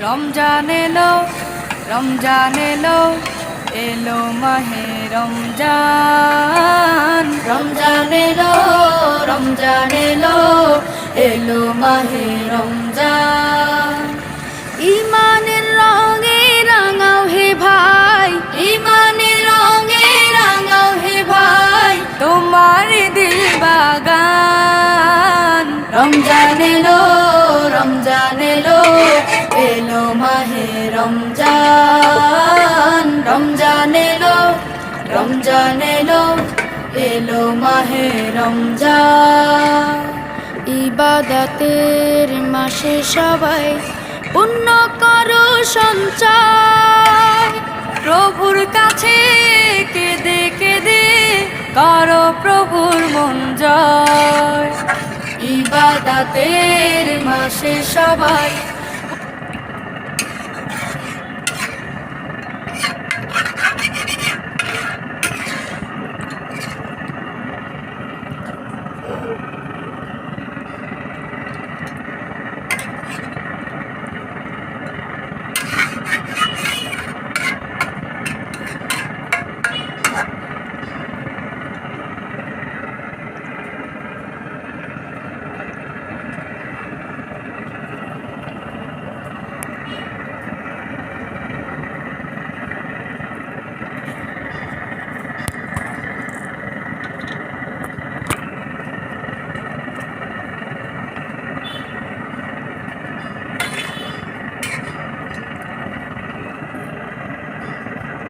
রমজান এলো, রমজান এলো, এলো মাহে রমজান। রমজান এলো, রমজান এলো, এলো মাহে রমজান। ইমানের রঙে রাঙাও হে ভাই, ইমানের রঙে রাঙাও হে ভাই, তোমার দিল বাগান। রমজান এলো, রমজান এলো, এলো মাহে রমজান। রমজান এলো, রমজান এলো, এলো মাহে রমজান। ইবাদতের মাসে সবাই পুণ্য করো সঞ্চয়, প্রভুর কাছে কেঁদে কেঁদে করো প্রভুর মন জয়। ইবাদতের মাসে সবাই